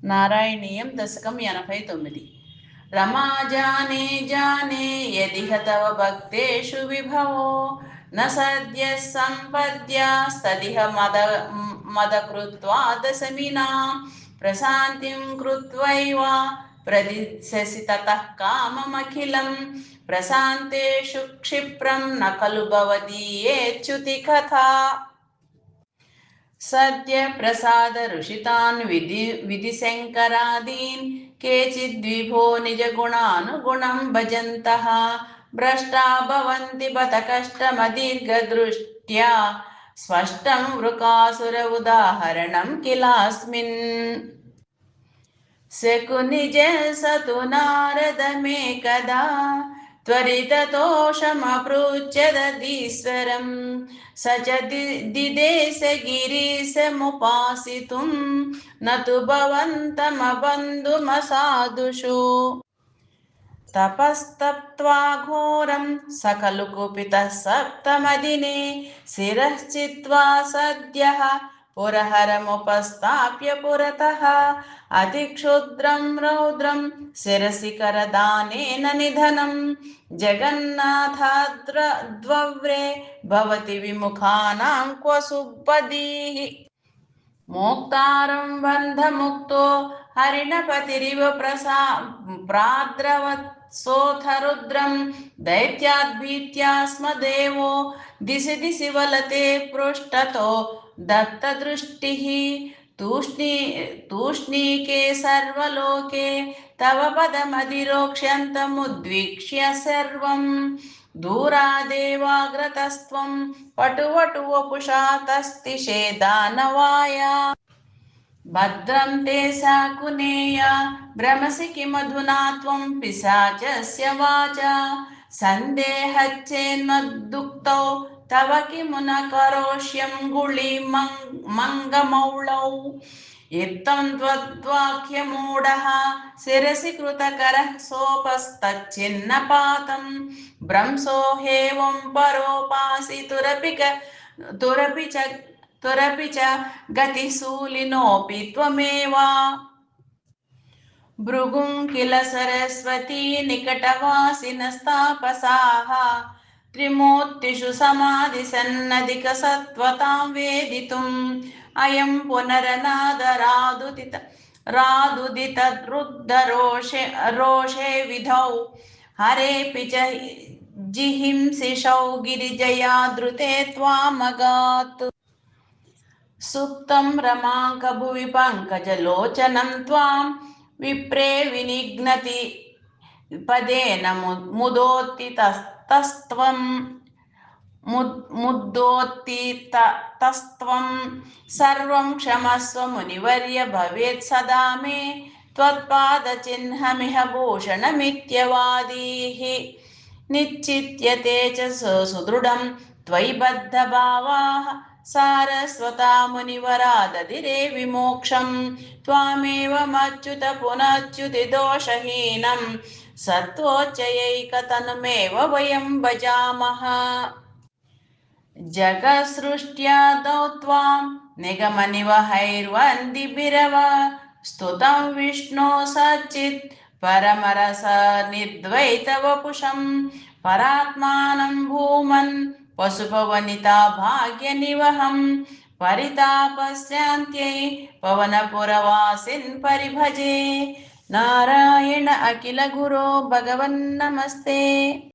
నారాయణీయం దశకం 89. रमा जाने जाने यदिह तव भक्तेषु विभवो न सद्यः सम्पद्यास्तदिह मदकृत्वा दशमिनां प्रशान्तिं कृत्वैव प्रदिशसि ततः काममखिलं प्रशान्तेषु क्षिप्रं न खलु भवदीयेच्युतिकथा सद्य प्रसाद ऋषितान् विधिशङ्करादीन् केचिद्विभो निजगुणानुगुणं भजन्तः भ्रष्टा भवन्ति बत कष्टमदीर्घदृष्ट्या स्पष्टं वृकासुर उदाहरणं किलास्मिन् शकुनिज स तु नारदमेकदा त्वरिततोषमपृच्छदधीश्वरं स च दिदेश गिरीशमुपासितुं न तु भवन्तमबन्धुमसाधुषु तपस्तप्त्वा घोरं सकलु कुपितः सप्तमदिने शिरश्चित्वा सद्यः पुरहरमुपस्थाप्य पुरतः अतिक्षुद्रं रौद्रं शिरसि करदानेन निधनं जगन्नाथाद्वव्रे भवति विमुखानां क्व सुपदीः मोक्तारं बन्धमुक्तो हरिणपतिरिव प्राद्रवत्सोऽथ रुद्रं दैत्याद्भीत्या स्म देवो दिशि दिशि वलते पृष्ठतो दत्तदृष्टिः तूष्णीके सर्वलोके तव पदमधिरोक्ष्यन्तमुद्वीक्ष्य सर्वं दूरादेवाग्रतस्त्वं पटुवटु वपुषा तस्तिषे दानवाय भद्रं ते शाकुनेय भ्रमसि किमधुना त्वं पिशाचस्य वाचा सन्देहच्चेन्मद्दुक्तौ तव किमु न करोष्यं गुळिमङ्गमौळौ इत्थं त्वद्वाक्यमूढः शिरसि कृतकरः सोपस्तच्छिन्नपातं भ्रंशो हेवं परोपासि तुरपि च गतिशूलिनोऽपि त्वमेव भृगुं किल सरस्वती निकटवासिनस्तापसाः त्रिमूर्तिषु समाधिसन्नधिकसत्त्वतां वेदितुम् अयं पुनरनादरादुदितरुद्धरोषे विधौ हरेऽपि च जिहिंसिषौ गिरिजया धृते त्वामगात् सुप्तं रमाङ्कभुवि पङ्कजलोचनं त्वां विप्रे विनिघ्नति पदेन मुदोत्थितस्त्वं सर्वं क्षमस्व मुनिवर्य भवेत् सदा मे त्वत्पादचिह्नमिह भूषणमित्यवादीः निश्चित्यते च सुदृढं त्वयि बद्धभावाः सारस्वता मुनिवरादधिरे विमोक्षं त्वामेवमच्युत पुनच्युतिदोषहीनं सत्त्वोच्चयैकतनुमेव वयं भजामः जगत्सृष्ट्यादौ त्वां निगमनिवहैर्वन्दिभिरव स्तुतं विष्णो सच्चित् परमरस निर्द्वैतवपुषं परात्मानं भूमन् पशुपवनिता भाग्यनिवहं परितापस्यान्त्यै पवनपुरवासिन् परिभजे नारायण अखिल गुरो भगवन्नमस्ते।